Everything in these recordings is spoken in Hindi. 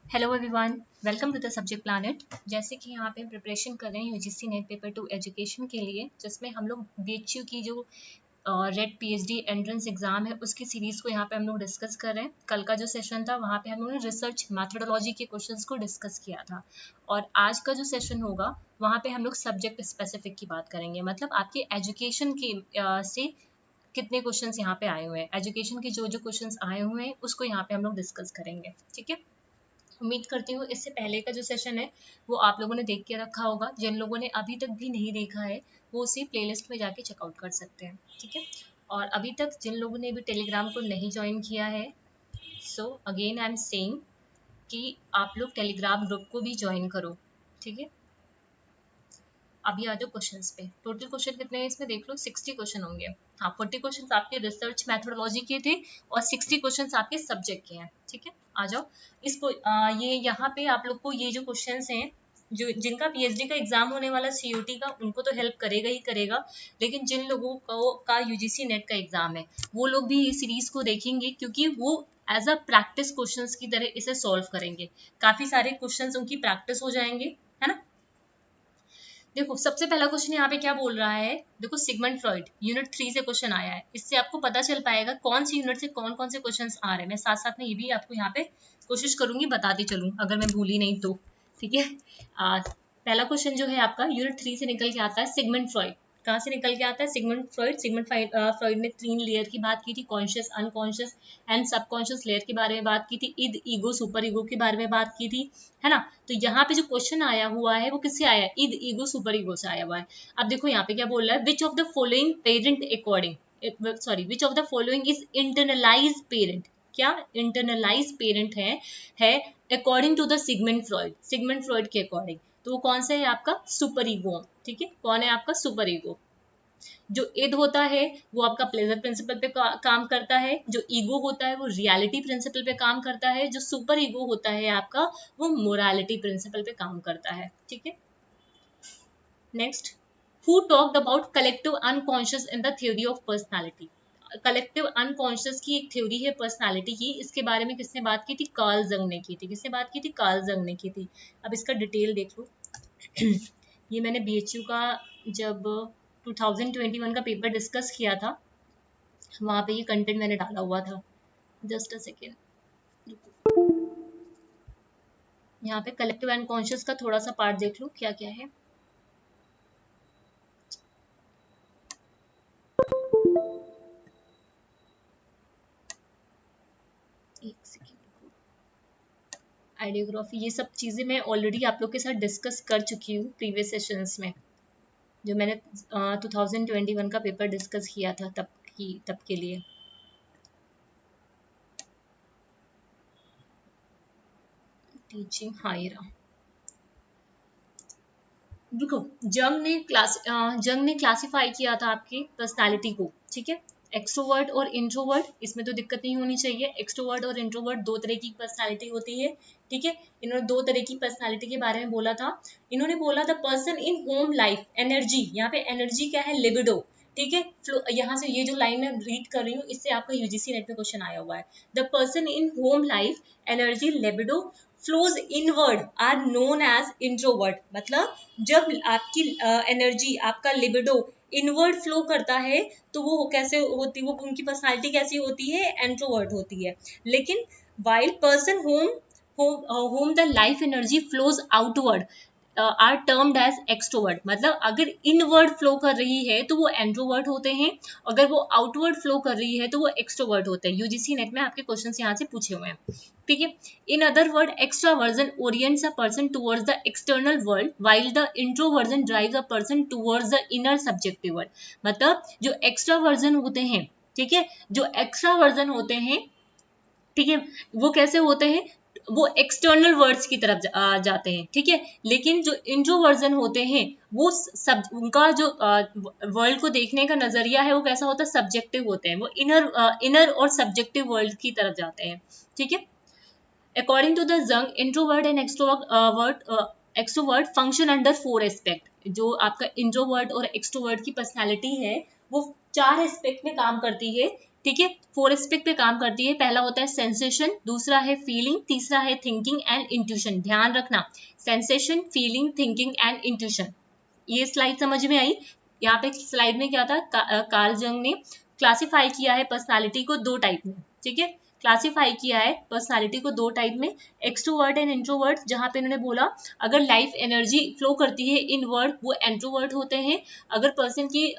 Hello everyone, welcome to the subject planet. जैसे कि यहाँ पे प्रिपरेशन कर रहे हैं यूजीसी नेट पेपर 2 एजुकेशन के लिए, जिसमें हम लोग बीएचयू की जो रेड पीएचडी एंट्रेंस एग्जाम है उसकी सीरीज को यहाँ पे हम लोग डिस्कस कर रहे हैं। कल का जो सेशन था वहाँ पे हम लोगों ने रिसर्च मैथडोलॉजी के क्वेश्चंस को डिस्कस किया था, और आज का जो सेशन होगा वहाँ पे हम लोग सब्जेक्ट स्पेसिफिक की बात करेंगे। मतलब आपके एजुकेशन के से कितने क्वेश्चंस यहाँ पे आए हुए हैं, एजुकेशन के जो जो क्वेश्चंस आए हुए हैं उसको यहाँ पे हम लोग डिस्कस करेंगे। ठीक है, उम्मीद करती हूँ इससे पहले का जो सेशन है वो आप लोगों ने देख के रखा होगा। जिन लोगों ने अभी तक भी नहीं देखा है वो उसी प्लेलिस्ट में जाके चेकआउट कर सकते हैं। ठीक है, और अभी तक जिन लोगों ने भी टेलीग्राम को नहीं ज्वाइन किया है, so again I am saying कि आप लोग टेलीग्राम ग्रुप को भी ज्वाइन करो। ठीक है, अभी आ जाओ क्वेश्चंस पे। टोटल क्वेश्चन कितने हैं इसमें देख लो, 60 क्वेश्चन होंगे। हाँ, 40 क्वेश्चन आपके रिसर्च मैथडोलॉजी के थे और 60 क्वेश्चन आपके सब्जेक्ट के हैं। ठीक है, आ जाओ इसको ये यहाँ पे आप लोग को ये जो क्वेश्चंस हैं, जो जिनका पीएचडी का एग्जाम होने वाला सीयूटी का, उनको तो हेल्प करेगा ही करेगा, लेकिन जिन लोगों को का यूजीसी नेट का एग्जाम है वो लोग भी इस सीरीज को देखेंगे, क्योंकि वो एज अ प्रैक्टिस क्वेश्चंस की तरह इसे सॉल्व करेंगे। काफी सारे क्वेश्चंस उनकी प्रैक्टिस हो जाएंगे, है ना। देखो सबसे पहला क्वेश्चन यहाँ पे क्या बोल रहा है, देखो सिगमंड फ्रॉइड यूनिट 3 से क्वेश्चन आया है। इससे आपको पता चल पाएगा कौन सी यूनिट से कौन कौन से क्वेश्चंस आ रहे हैं। मैं साथ साथ में ये भी आपको यहाँ पे कोशिश करूंगी बताती चलूं, अगर मैं भूली नहीं तो। ठीक है, पहला क्वेश्चन जो है आपका यूनिट 3 से निकल के आता है। सिगमंड फ्रॉइड कहाँ से निकल के आता है? Sigmund Freud. फ्रॉइड ने 3 लेयर की बात की थी, conscious, unconscious and subconscious layer के बारे में बात की थी, इद, ईगो, सुपर ईगो के बारे में बात की थी, है ना। तो यहाँ पे जो क्वेश्चन आया हुआ है वो किससे आया है? ईद, ईगो, सुपर ईगो से आया हुआ है। अब देखो यहाँ पे क्या बोल रहा है, which of the following parent according, sorry, which of the following is internalise parent. क्या इंटरनलाइज पेरेंट है according to the Sigmund Freud, Sigmund Freud के अकॉर्डिंग। तो वो कौन सा है आपका? Super ego. ठीक है, कौन है आपका? Super ego. जो इद होता है वो आपका प्लेजर प्रिंसिपल पे काम करता है, जो ईगो होता है वो रियलिटी प्रिंसिपल पे काम करता है, जो सुपर ईगो होता है आपका वो मोरालिटी प्रिंसिपल पे काम करता है। ठीक है, next, who talked about collective unconscious in the theory of personality. Collective unconscious की एक थ्योरी है पर्सनालिटी की, इसके बारे में किसने बात की थी? कार्ल जंग ने की थी। किसने बात की थी? कार्ल जंग ने की थी। अब इसका डिटेल देख लो। ये मैंने बीएचयू का जब 2021 का पेपर डिस्कस किया था वहां पे ये कंटेंट मैंने डाला हुआ था। जस्ट अ सेकेंड, यहाँ पे कलेक्टिव एंड कॉन्शियस का थोड़ा सा पार्ट देख लो क्या क्या है। एक सेकेंड, आइडियोग्राफी, ये सब चीजें मैं ऑलरेडी आप लोग के साथ डिस्कस कर चुकी हूँ प्रीवियस सेशंस में, जो मैंने 2021 का पेपर डिस्कस किया था तब के लिए। टीचिंग, हाँ ये रहा। देखो जंग ने क्लासिफाई किया था आपकी पर्सनालिटी को। ठीक है, एक्सट्रोवर्ट और इंट्रोवर्ट, इसमें तो दिक्कत नहीं होनी चाहिए। एक्सट्रोवर्ट और इंट्रोवर्ट दो तरह की पर्सनालिटी होती है। ठीक है, इन्होंने दो तरह की पर्सनालिटी के बारे में बोला था। इन्होंने बोला the person in whom life energy, यहाँ पे एनर्जी क्या है? लिबिडो। ठीक है, यहाँ से ये जो लाइन मैं रीड कर रही हूँ इससे आपका यूजीसी नेट में क्वेश्चन आया हुआ है। The person in whom life energy libido flows inward are known as introvert. मतलब जब आपकी एनर्जी, आपका लिबिडो इनवर्ड फ्लो करता है तो वो कैसे होती, वो उनकी पर्सनालिटी कैसी होती है? एंट्रोवर्ट होती है। लेकिन while person whom the life energy flows outward are termed as extrovert. मतलब अगर इनवर्ड फ्लो कर रही है तो वो एंट्रोवर्ट होते हैं, अगर वो आउटवर्ड फ्लो कर रही है तो वो एक्सट्रोवर्ट होते हैं। यूजीसी नेट में आपके क्वेश्चन यहाँ से पूछे हुए हैं। ठीक है, in other word extraversion orients a person towards the external world while the introversion drives a person towards the inner subjective world। मतलब जो extraversion होते हैं, ठीक है, जो extraversion होते हैं, ठीक है, वो कैसे होते हैं? वो एक्सटर्नल वर्ड्स की तरफ जाते हैं। ठीक है, लेकिन जो इंट्रोवर्जन होते हैं वो सब, उनका जो वर्ल्ड को देखने का नजरिया है वो कैसा होता है? सब्जेक्टिव होते हैं। वो इनर और सब्जेक्टिव वर्ल्ड की तरफ जाते हैं। ठीक है, According to the Jung, introvert and extrovert function under 4 aspect। जो आपका इंट्रोवर्ट और एक्सट्रोवर्ट की पर्सनालिटी है वो 4 एस्पेक्ट में काम करती है। ठीक है, 4 एस्पेक्ट पे काम करती है। पहला होता है सेंसेशन, दूसरा है फीलिंग, तीसरा है थिंकिंग एंड इंट्यूशन। ध्यान रखना, sensation, feeling, thinking and intuition. ये स्लाइड समझ में आई? यहाँ पे स्लाइड में क्या था, कार्ल जंग ने क्लासिफाई किया है पर्सनालिटी को 2 टाइप में। ठीक है, क्लासिफाई किया है पर्सनालिटी को 2 टाइप में, एक्सट्रोवर्ट एंड इंट्रोवर्ट। जहां पे इन्होंने बोला अगर लाइफ एनर्जी फ्लो करती है इनवर्ड वो एंट्रोवर्ट होते हैं, अगर पर्सन की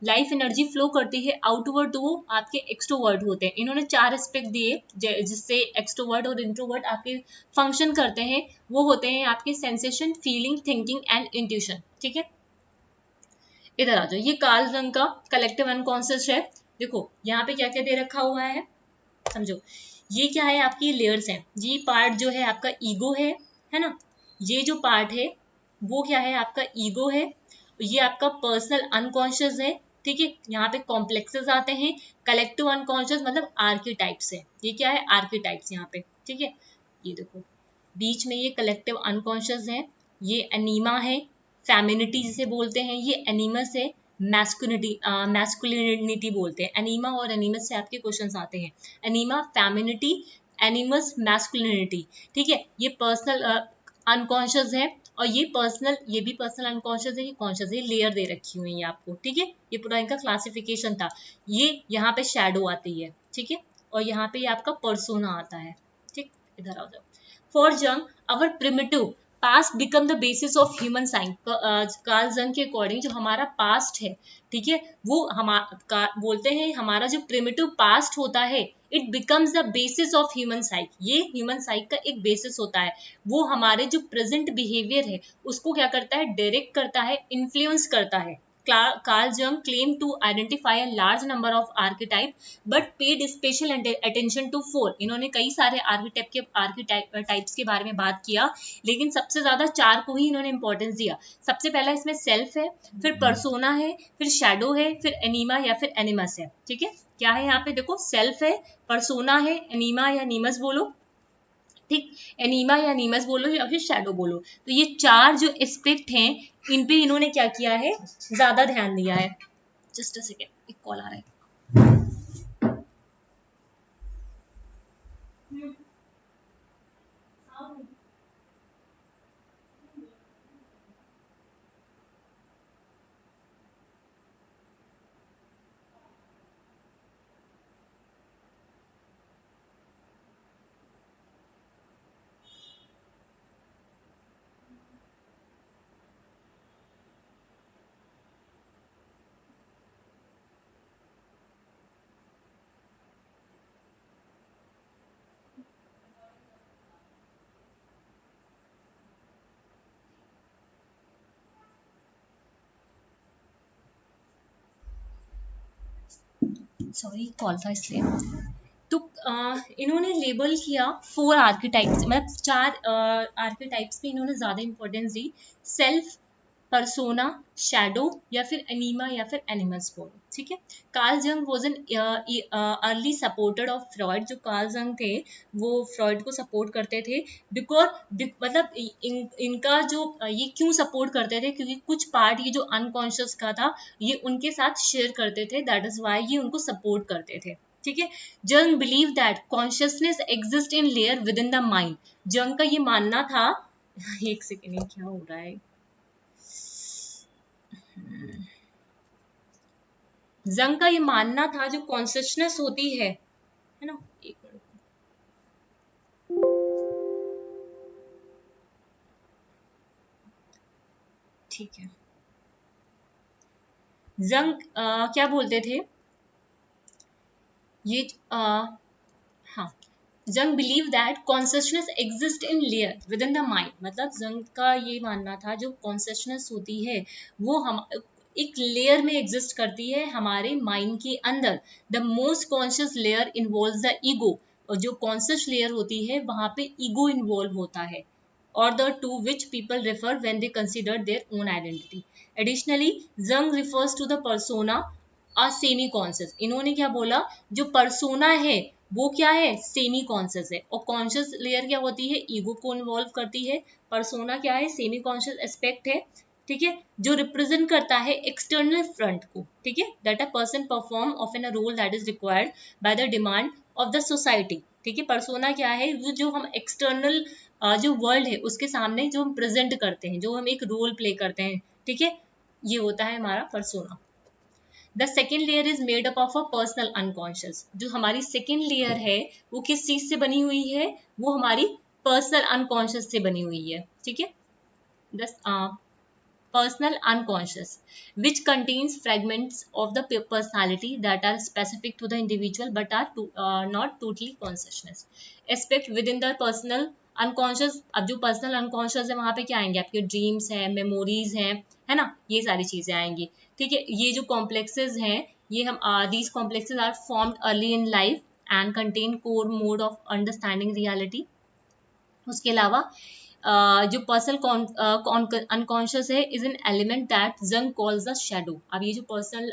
लाइफ एनर्जी फ्लो करती है आउटवर्ड तो वो आपके एक्सट्रोवर्ट होते हैं। इन्होंने 4 एस्पेक्ट दिए जिससे एक्सट्रोवर्ट और इंट्रोवर्ट आपके फंक्शन करते हैं। वो होते हैं आपके sensation, feeling, thinking and intuition. ठीक है, इधर आ जाओ, ये कार्ल जंग का कलेक्टिव अनकॉन्शियस है। देखो यहाँ पे क्या क्या दे रखा हुआ है, समझो। ये क्या है, आपकी लेयर्स हैं। ये पार्ट जो है आपका ईगो है ना। ये जो पार्ट है वो क्या है, आपका ईगो है। ये आपका पर्सनल अनकॉन्शियस है। ठीक है, यहाँ पे कॉम्प्लेक्सेस आते हैं। कलेक्टिव अनकॉन्शियस मतलब आर्कीटाइप्स है। ये क्या है, आर्कीटाइप्स यहाँ पे। ठीक है, ये देखो बीच में ये कलेक्टिव अनकॉन्शियस है। ये एनीमा है, फेमिनिटी जिसे बोलते हैं, ये एनिमस है। मैस्कुलिनिटी बोलते हैं। एनीमा और एनिमस से आपके क्वेश्चंस आते हैं। Enema, femininity, एनिमस, masculinity. ठीक है, ये पर्सनल अनकॉन्शियस है। और ये पर्सनल, ये भी पर्सनल अनकॉन्शियस है, ये कॉन्शियस है। लेयर दे रखी हुई है आपको। ठीक है, ये पूरा इनका क्लासिफिकेशन था। ये यहाँ पे शैडो आती है। ठीक है, और यहाँ पे ये आपका पर्सोना आता है। ठीक, इधर आ जाओ। For Jung, our primitive past become the basis of human science. Karl जंग के अकॉर्डिंग जो हमारा पास्ट है, ठीक है, वो बोलते हैं हमारा जो प्रिमिटिव पास्ट होता है it becomes the basis of human psyche. ये ह्यूमन साइक का एक बेसिस होता है। वो हमारे जो प्रेजेंट बिहेवियर है उसको क्या करता है, डायरेक्ट करता है, इन्फ्लुएंस करता है। Carl Jung claimed to identify a large number of archetypes but paid special attention to 4. इन्होंने कई सारे आर्किटाइप्स के बारे में बात किया, लेकिन सबसे ज्यादा 4 को ही इन्होंने इंपॉर्टेंस दिया। सबसे पहला इसमें सेल्फ है, फिर पर्सोना है, फिर शैडो है, फिर एनीमा या फिर एनिमस है। ठीक है, क्या है यहाँ पे देखो, सेल्फ है, पर्सोना है, एनीमा या नीमस बोलो, ठीक, एनीमा या नीमस बोलो या फिर शैडो बोलो। तो ये 4 जो एस्पेक्ट हैं इन पे इन्होंने क्या किया है, ज्यादा ध्यान दिया है। जस्ट अ सेकेंड, एक कॉल आ रहा है। सॉरी, कॉल था इसलिए। तो इन्होंने लेबल किया 4 आर्किटाइप्स, मतलब 4 आर्किटाइप्स पे इन्होंने ज्यादा इंपॉर्टेंस दी। सेल्फ, पर्सोना, शैडो या फिर एनीमा या फिर एनिमस बोलो। ठीक है, कार्ल जंग was an early supporter of Freud. जो कार्ल जंग थे वो फ्रॉइड को सपोर्ट करते थे। बिकॉज मतलब इनका जो ये क्यों सपोर्ट करते थे, क्योंकि कुछ पार्ट ये जो अनकॉन्शियस का था ये उनके साथ शेयर करते थे, दैट इज वाई ये उनको सपोर्ट करते थे। ठीक है, जंग believe that consciousness exist in layer with in the mind. जंग का ये मानना था एक सेकेंड, क्या हो रहा है, जंग का ये मानना था जो कॉन्शियसनेस होती है ना, एक मिनट, ठीक है। जंग क्या बोलते थे ये, हाँ, जंग believe that consciousness exist in layer with in the mind. मतलब जंग का ये मानना था जो कॉन्शियसनेस होती है वो हम एक लेयर में एग्जिस्ट करती है हमारे माइंड के अंदर। The most conscious layer involve the ego. और जो कॉन्शियस लेयर होती है वहां पे ईगो इन्वॉल्व होता है, or the to which people refer when they consider their own identity. Additionally, Jung refers to the persona a semi conscious। इन्होंने क्या बोला, जो पर्सोना है वो क्या है, सेमी कॉन्शियस है। और कॉन्शियस लेयर क्या होती है, ईगो को इन्वॉल्व करती है। पर्सोना क्या है, सेमी कॉन्शियस एस्पेक्ट है। ठीक है, जो रिप्रेजेंट करता है एक्सटर्नल फ्रंट को, ठीक है, that a person perform of an a role that is required by the demand of the society, ठीक है। पर्सोना क्या है, वो जो हम एक्सटर्नल जो वर्ल्ड है उसके सामने जो हम प्रेजेंट करते हैं, जो हम एक रोल प्ले करते हैं, ठीक है, ये होता है हमारा persona. The second layer is made up of a personal unconscious, जो हमारी सेकेंड लेयर है वो किस चीज से बनी हुई है, वो हमारी पर्सनल अनकॉन्शियस से बनी हुई है, ठीक है। दस personal unconscious, which contains fragments of the personality that are specific to the individual but are not totally consciousness aspect within the personal unconscious। अब जो personal unconscious है वहां पे क्या आएंगे, आपके ड्रीम्स हैं, मेमोरीज हैं, है ना, ये सारी चीजें आएंगी, ठीक है। ये जो कॉम्प्लेक्सेस हैं, ये हम these complexes are formed early in life and contain core mode of understanding reality। उसके अलावा जो पर्सनल अनकॉन्शियस है इज एन एलिमेंट दैट जंग कॉल्स द शैडो। अब ये जो पर्सनल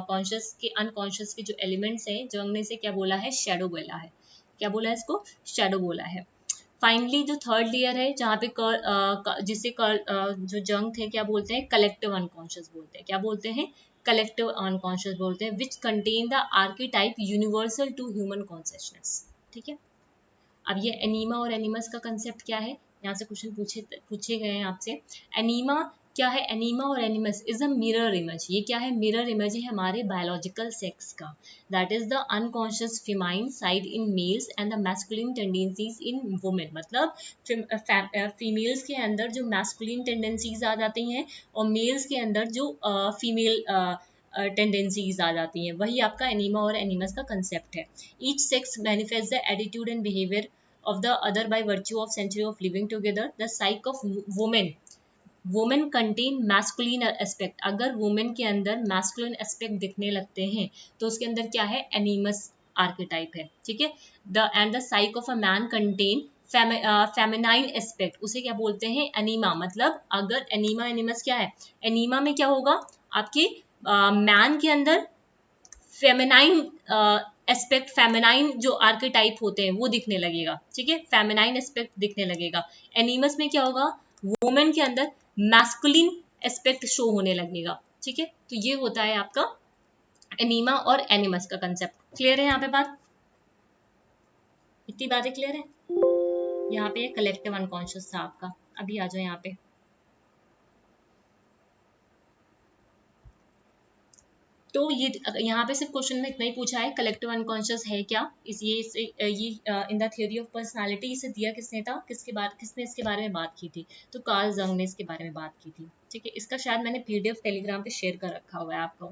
कॉन्शियस के अनकॉन्शियस के जो एलिमेंट्स हैं, जंग ने से क्या बोला है, शैडो बोला है, क्या बोला है इसको, शैडो बोला है। फाइनली जो थर्ड लेयर है जहाँ पे जिसे जो जंग थे क्या बोलते हैं, कलेक्टिव अनकॉन्शियस बोलते हैं, क्या बोलते हैं, कलेक्टिव अनकॉन्शियस बोलते हैं, which contain the archetype universal to human consciousness, ठीक है। अब ये एनीमा और एनिमस का कंसेप्ट क्या है, यहाँ से क्वेश्चन पूछे गए हैं आपसे। एनीमा क्या है, एनीमा और एनिमस इज अ मिरर इमेज। ये क्या है, मिरर इमेज है हमारे बायोलॉजिकल सेक्स का, that is the unconscious famine side in males and the masculine tendencies in women. मतलब फीमेल्स के अंदर जो मैस्कुलिन टेंडेंसीज आ जाती हैं और मेल्स के अंदर जो फीमेल टेंडेंसीज आ जाती हैं, वही आपका एनीमा और एनिमस का कंसेप्ट है। Each sex manifest the attitude and behaviour of the other by virtue of century of living together. The psyche of women contain masculine aspect। अगर women के अंदर masculine aspect दिखने लगते हैं तो उसके अंदर क्या है, animus archetype है, ठीक है। And the psyche of a man contain feminine aspect, उसे क्या बोलते हैं, एनीमा। मतलब अगर एनीमा एनिमस क्या है, एनीमा में क्या होगा, आपके मैन के अंदर फेमिनाइन एस्पेक्ट, फेमिनाइन जो आर्केटाइप होते हैं वो दिखने लगेगा, ठीक है, फेमिनाइन एस्पेक्ट दिखने लगेगा। एनिमस में क्या होगा, वुमेन के अंदर मैस्कुलिन एस्पेक्ट शो होने लगेगा, ठीक है। तो ये होता है आपका एनीमा और एनिमस का कंसेप्ट। क्लियर है यहाँ पे बात, इतनी बातें क्लियर है। यहाँ पे कलेक्टिव अनकॉन्शियस था आपका, अभी आ जाओ यहाँ पे। तो ये यहाँ पे सिर्फ क्वेश्चन में इतना ही पूछा है, कलेक्टिव अनकॉन्शियस है क्या, ये in the theory of personality इसे दिया किसने था, किसने इसके बारे में बात की थी, तो कार्ल जंग ने इसके बारे में बात की थी, ठीक है। इसका शायद मैंने पीडीएफ टेलीग्राम पे शेयर कर रखा हुआ है आपको,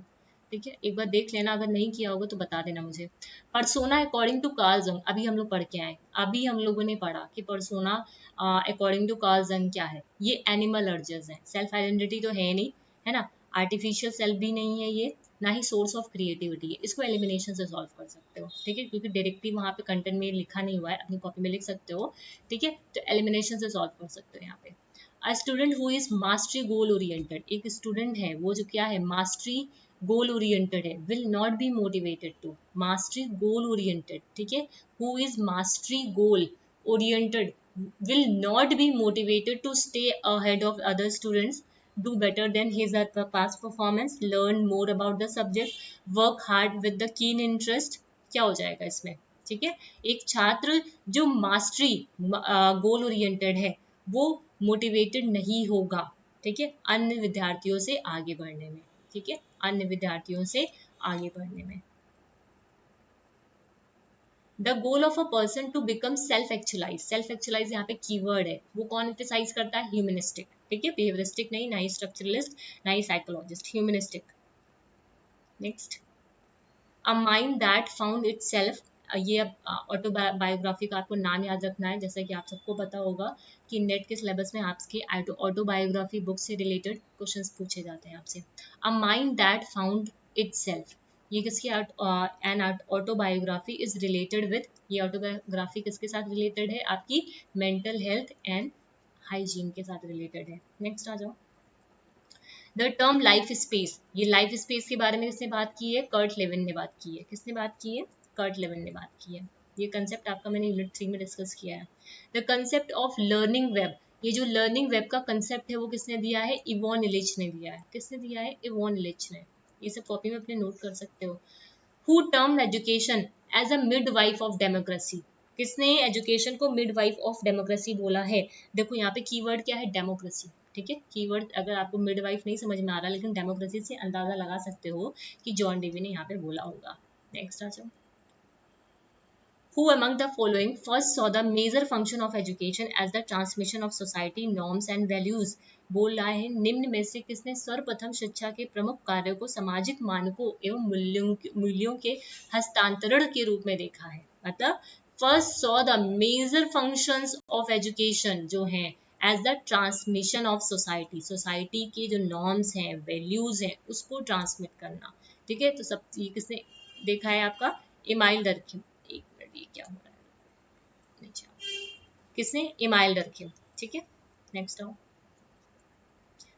ठीक है, एक बार देख लेना, अगर नहीं किया होगा तो बता देना मुझे। पर्सोना अकॉर्डिंग टू कार्ल जंग, अभी हम लोग पढ़ के आए, अभी हम लोगों ने पढ़ा कि पर्सोना अकॉर्डिंग टू कार्ल जंग क्या है, ये एनिमल अर्जेस है, सेल्फ आइडेंटिटी तो है नहीं, है ना, आर्टिफिशियल सेल्फ भी नहीं है ये, ना ही सोर्स ऑफ क्रिएटिविटी है, इसको एलिमिनेशन से सॉल्व कर सकते हो, ठीक है, क्योंकि डायरेक्टली वहाँ पे कंटेंट में लिखा नहीं हुआ है, अपनी कॉपी में लिख सकते हो, ठीक है, तो एलिमिनेशन से सॉल्व कर सकते हो यहाँ पे। A student who is mastery goal oriented, एक स्टूडेंट है वो जो क्या है, मास्टरी गोल ओरिएंटेड है, will not be motivated to, mastery goal oriented, ठीक है, who is mastery goal oriented will not be motivated to stay ahead of other students, do better than his or her past performance, learn more about the subject, work hard with the keen interest। क्या हो जाएगा इसमें, ठीक है, एक छात्र जो मास्टरी गोल ओरिएंटेड है वो मोटिवेटेड नहीं होगा, ठीक है, अन्य विद्यार्थियों से आगे बढ़ने में, ठीक है, अन्य विद्यार्थियों से आगे बढ़ने में। The goal of a person to become self actualise, self actualise यहाँ पे कीवर्ड है, वो कौन एक्सरसाइज करता है, ह्यूमनिस्टिक, ठीक है, बिहेवियरिस्टिक नहीं, ना ही स्ट्रक्चरलिस्ट, ना ही psychologist, humanistic. Next, a mind that found itself, ये ऑटोबायोग्राफी का आपको नाम याद रखना है, जैसा कि आप सबको पता होगा कि नेट के सिलेबस में आपके ऑटोबायोग्राफी बुक से रिलेटेड क्वेश्चंस पूछे जाते हैं आपसे। अ mind that found itself, ये किसकी an autobiography is related with, ये ऑटोबायोग्राफी किसके साथ रिलेटेड है, आपकी मेंटल हेल्थ एंड हाइजीन के साथ रिलेटेड है। नेक्स्ट आ जाओ, द टर्म लाइफ स्पेस, ये लाइफ स्पेस के बारे में किसने बात की है, कर्ट लेविन ने बात की है, किसने बात की है, कर्ट लेविन ने बात की है। ये कंसेप्ट आपका मैंने यूनिट 3 में डिस्कस किया है। The concept of learning web, ये जो लर्निंग वेब का कंसेप्ट है वो किसने दिया है, इवॉन इलिच ने दिया है। किसने दिया है, इवॉन इलिच ने। ये सब कॉपी में अपने नोट कर सकते हो। Who term education as a midwife of democracy, किसने एजुकेशन को मिडवाइफ ऑफ डेमोक्रेसी बोला है। देखो यहाँ पे कीवर्ड क्या है, डेमोक्रेसी, ठीक है। कीवर्ड अगर आपको मिडवाइफ नहीं समझ में आ रहा, लेकिन डेमोक्रेसी से अंदाजा लगा सकते हो कि जॉन डेवी ने यहाँ पे बोला होगा। नेक्स्ट आ जाओ। Who among the following first saw the major function of education as the transmission of society norms and values, बोल रहा है निम्न में से किसने सर्वप्रथम शिक्षा के प्रमुख कार्यों को सामाजिक मानकों एवं मूल्यों के हस्तांतरण के रूप में देखा है। मतलब first saw the major functions of education जो हैं as the transmission of society, society के जो नॉर्म्स हैं वैल्यूज हैं उसको ट्रांसमिट करना, ठीक है। तो सब ये किसने देखा है, आपका इमाइल डर्खिम। ये क्या हो रहा है, अच्छा किसने, इमाइल डर्खिम, ठीक है। नेक्स्ट आओ।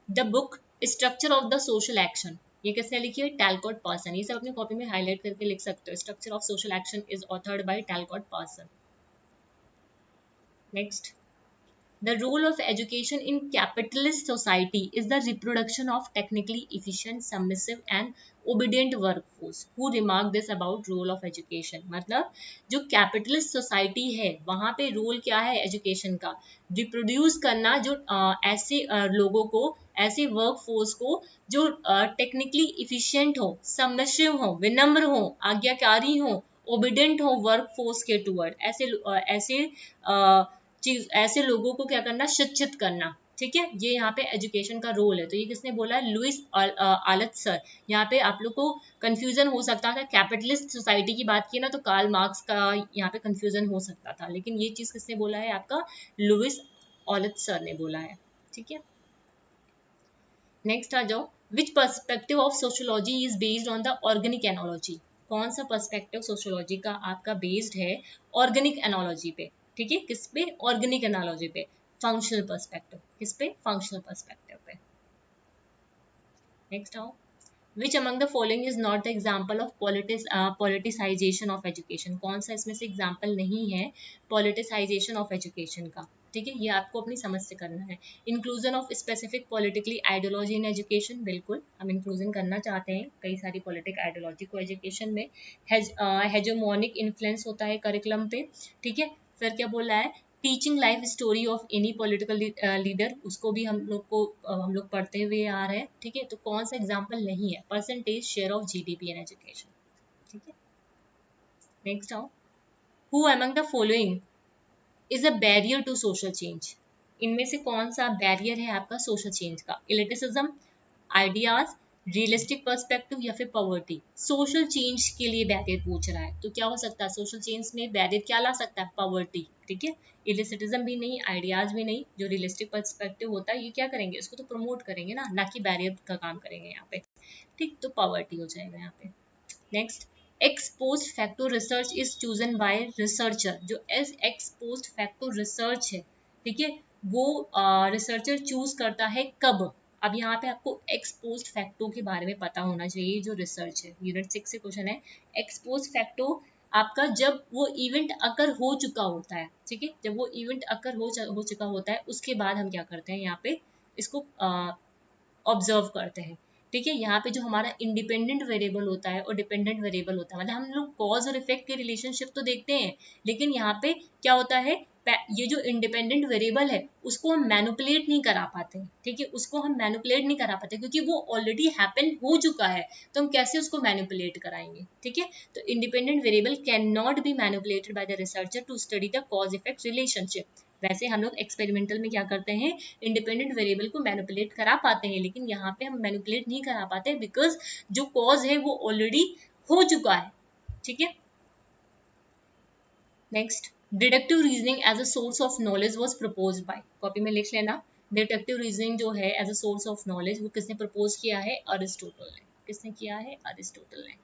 The book structure of the social action, ये किसने लिखी है, टैलकॉट पार्सन। ये सब अपनी कॉपी में हाईलाइट करके लिख सकते हो। Structure of social action is authored by Talcott Parson. Next, the role of education in capitalist society is the reproduction of technically efficient, submissive and obedient workforce. Who remarked this about role of education? मतलब जो कैपिटलिस्ट सोसाइटी है वहां पे रोल क्या है एजुकेशन का, रिप्रोड्यूस करना जो ऐसे लोगों को, ऐसे वर्क फोर्स को जो टेक्निकली इफिशिएंट हो, सबमिसिव हो, विनम्र हो, आज्ञाकारी हो, ओबीडेंट हो वर्क फोर्स के टूवर्ड, ऐसे चीज, ऐसे लोगों को क्या करना, शिक्षित करना, ठीक है। ये यहाँ पे एजुकेशन का रोल है। तो ये किसने बोला है, लुइस आल्थसर। यहाँ पे आप लोग को कंफ्यूजन हो सकता था, कैपिटलिस्ट सोसाइटी की बात की ना तो कार्ल मार्क्स का यहाँ पे कंफ्यूजन हो सकता था, लेकिन ये चीज किसने बोला है, आपका लुइस आल्थसर ने बोला है, ठीक है। नेक्स्ट आ जाओ। Which perspective of sociology is based on the organic analogy, कौन सा पर्सपेक्टिव सोशियोलॉजी का आपका बेस्ड है ऑर्गेनिक एनोलॉजी पे, ठीक है। किस पे, ऑर्गेनिक एनोलॉजी पे। फंक्शनल पर्सपेक्टिव, किस पे, फंक्शनल पर्सपेक्टिव पे। नेक्स्ट आओ। Which among the following is not the example of politicization of education, कौन सा इसमें से एग्जाम्पल नहीं है politicization of education का, ठीक है। ये आपको अपनी समझ से करना है। Inclusion of specific politically ideology in education, बिल्कुल हम इंक्लूजन करना चाहते हैं कई सारी पॉलिटिक आइडियोलॉजी को एजुकेशन में। हेजोमोनिक इन्फ्लुएंस होता है करिकुलम पे, ठीक है। फिर क्या बोल रहा है, teaching life story of any political leader, उसको भी हम लोग पढ़ते हुए आ रहे हैं, ठीक है। तो कौन सा एग्जाम्पल नहीं है, percentage share of GDP in education, ठीक है। नेक्स्ट आओ। Who among the following is a barrier to social change, इनमें से कौन सा बैरियर है आपका सोशल चेंज का, इलिटिसिज्म, आइडियाज, रियलिस्टिक पर्सपेक्टिव या फिर पॉवर्टी। सोशल चेंज के लिए बैरियर पूछ रहा है तो क्या हो सकता है, सोशल चेंज में बैरियर क्या ला सकता है, पॉवर्टी, ठीक है। इलिटिसिज्म भी नहीं, आइडियाज भी नहीं, जो रियलिस्टिक पर्सपेक्टिव होता है ये क्या करेंगे, इसको तो प्रमोट करेंगे ना कि बैरियर का काम करेंगे यहाँ पे, ठीक। तो पॉवर्टी हो जाएगा यहाँ पे। Next, ex post facto research is chosen by researcher, जो ex post facto research है, ठीक है, वो रिसर्चर चूज करता है कब। अब यहाँ पे आपको ex post facto के बारे में पता होना चाहिए, जो रिसर्च है यूनिट 6 से क्वेश्चन है। ex post facto आपका जब वो इवेंट अकर हो चुका होता है, ठीक है, जब वो इवेंट अकर हो चुका होता है उसके बाद हम क्या करते हैं, यहाँ पे इसको ऑब्जर्व करते हैं, ठीक है। यहाँ पे जो हमारा इंडिपेंडेंट वेरिएबल होता है और डिपेंडेंट वेरिएबल होता है, मतलब हम लोग कॉज और इफेक्ट के रिलेशनशिप तो देखते हैं, लेकिन यहाँ पे क्या होता है, ये जो इंडिपेंडेंट वेरिएबल है उसको हम मैनिपुलेट नहीं करा पाते, ठीक है, उसको हम मैनिपुलेट नहीं करा पाते क्योंकि वो ऑलरेडी हैपन हो चुका है, तो हम कैसे उसको मैनिपुलेट कराएंगे, ठीक है। तो independent variable can not be manipulated by the researcher to study the cause effect relationship. वैसे हम लोग एक्सपेरिमेंटल में क्या करते हैं, इंडिपेंडेंट वेरिएबल को मैनिपुलेट करा पाते हैं, लेकिन यहाँ पे हम मैनिपुलेट नहीं करा पाते बिकॉज जो कॉज है वो ऑलरेडी हो चुका है, ठीक है। Next, deductive reasoning as a source of knowledge was proposed by, copy में लिख लेना। डिडक्टिव रीजनिंग जो है as a source of knowledge वो किसने प्रपोज किया है, अरिस्टोटल ने। किसने किया है, अरिस्टोटल ने।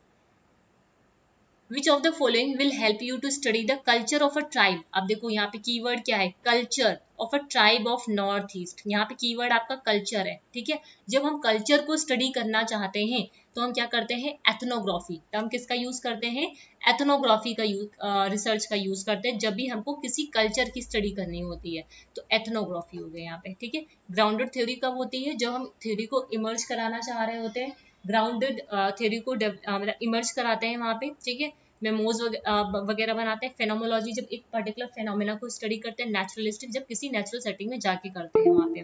Which of the following will help you to study the culture of a tribe? अब देखो यहाँ पे कीवर्ड क्या है, culture of a tribe of north east. यहाँ पे कीवर्ड आपका कल्चर है, ठीक है। जब हम कल्चर को स्टडी करना चाहते हैं तो हम क्या करते हैं, एथनोग्राफी। टर्म किसका यूज करते हैं, एथनोग्राफी का यूज, रिसर्च का यूज करते हैं जब भी हमको किसी कल्चर की स्टडी करनी होती है, तो एथनोग्राफी हो गई यहाँ पे, ठीक है। ग्राउंडेड थ्योरी कब होती है, जब हम थ्योरी को इमर्ज कराना चाह रहे होते हैं, ग्राउंडेड थ्योरी को मतलब इमर्ज कराते हैं वहाँ पे, ठीक है। मेमोज वगैरह बनाते हैं। फेनोमोलॉजी जब एक पर्टिकुलर फेनोमेना को स्टडी करते हैं। नेचुरलिस्टिक जब किसी नेचुरल सेटिंग में जाके करते हैं वहाँ पे,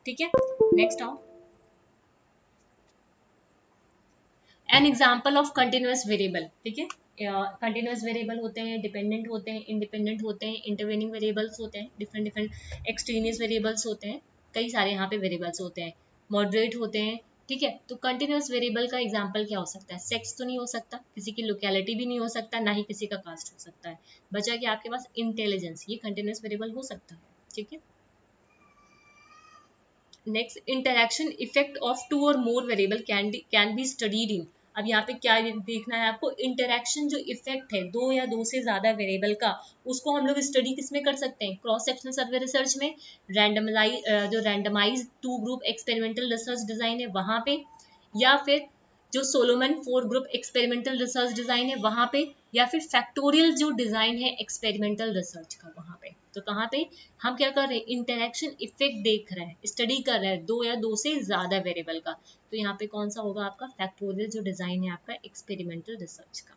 ठीक है। नेक्स्ट आओ, N example of continuous variable, ठीक है। कंटिन्यूअस वेरिएबल होते हैं, डिपेंडेंट होते हैं, इंडिपेंडेंट होते हैं, इंटरवेनिंग वेरिएबल्स होते हैं, डिफरेंट डिफरेंट एक्सट्रेनियस वेरिएबल्स होते हैं, कई सारे यहाँ पे वेरिएबल्स होते हैं, मॉडरेट होते हैं, ठीक है। तो कंटिन्यूअस वेरिएबल का एग्जांपल क्या हो सकता है, सेक्स तो नहीं हो सकता, किसी की लोकेलिटी भी नहीं हो सकता, ना ही किसी का कास्ट हो सकता है। बचा कि आपके पास इंटेलिजेंस, ये कंटिन्यूअस वेरिएबल हो सकता है, ठीक है। Next, interaction effect of two और more variable can be studied in. अब यहाँ पे क्या देखना है आपको, इंटरैक्शन जो इफेक्ट है दो या दो से ज्यादा वेरिएबल का, उसको हम लोग स्टडी किस में कर सकते हैं, क्रॉस सेक्शनल सर्वे रिसर्च में, जो randomise two group experimental research design है वहां पे, या फिर जो Solomon 4 group experimental research design है वहां पे, या फिर फैक्टोरियल जो डिजाइन है एक्सपेरिमेंटल रिसर्च का वहां पे। तो कहाँ पे हम क्या कर रहे हैं, इंटरैक्शन इफेक्ट देख रहे हैं, स्टडी कर रहे हैं दो या दो से ज्यादा वेरिएबल का। तो यहाँ पे कौन सा होगा आपका, फैक्टोरियल जो डिजाइन है आपका एक्सपेरिमेंटल रिसर्च का।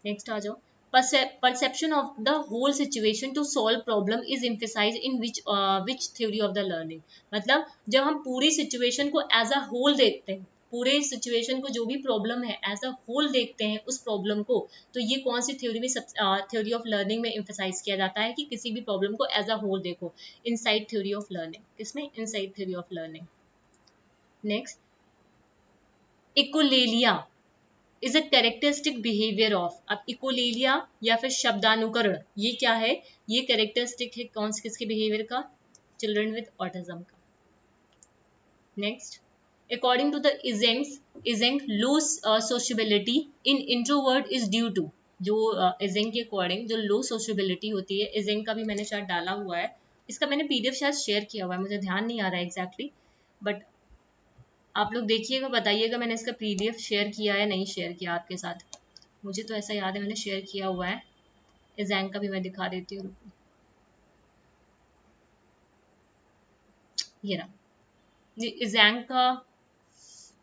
नेक्स्ट आ जाओ, perception of the whole situation to solve problem is emphasized in which theory of the learning। मतलब जब हम पूरी सिचुएशन को एज अ होल देखते हैं, पूरे सिचुएशन को जो भी प्रॉब्लम है एज अ होल देखते हैं उस प्रॉब्लम को, तो ये कौन सी थ्योरी में, थ्योरी ऑफ लर्निंग में एम्फेसाइज किया जाता है कि किसी भी प्रॉब्लम को एज अ होल देखो, इनसाइड थ्योरी ऑफ लर्निंग। किसमें, inside theory of learning. Next, echolalia is a characteristic behaviour of. अब इकोलेलिया या फिर शब्दानुकरण, ये क्या है, ये कैरेक्टरिस्टिक है कौन से, किसके बिहेवियर का, चिल्ड्रन विद ऑटिज्म का। Next, according to the Eysenck low sociability in introvert is due to. जो इजेंक के अकॉर्डिंग जो लो सोशबिलिटी होती है, इजेंक का भी मैंने शायद डाला हुआ है, इसका मैंने पीडीएफ शायद शेयर किया हुआ है, मुझे ध्यान नहीं आ रहा है एग्जैक्टली, बट आप लोग देखिएगा, बताइएगा मैंने इसका पीडीएफ शेयर किया है नहीं शेयर किया आपके साथ। मुझे तो ऐसा याद है मैंने शेयर किया हुआ है। इजैंग का भी मैं दिखा देती हूँ, ये रहा, ये इजैंग का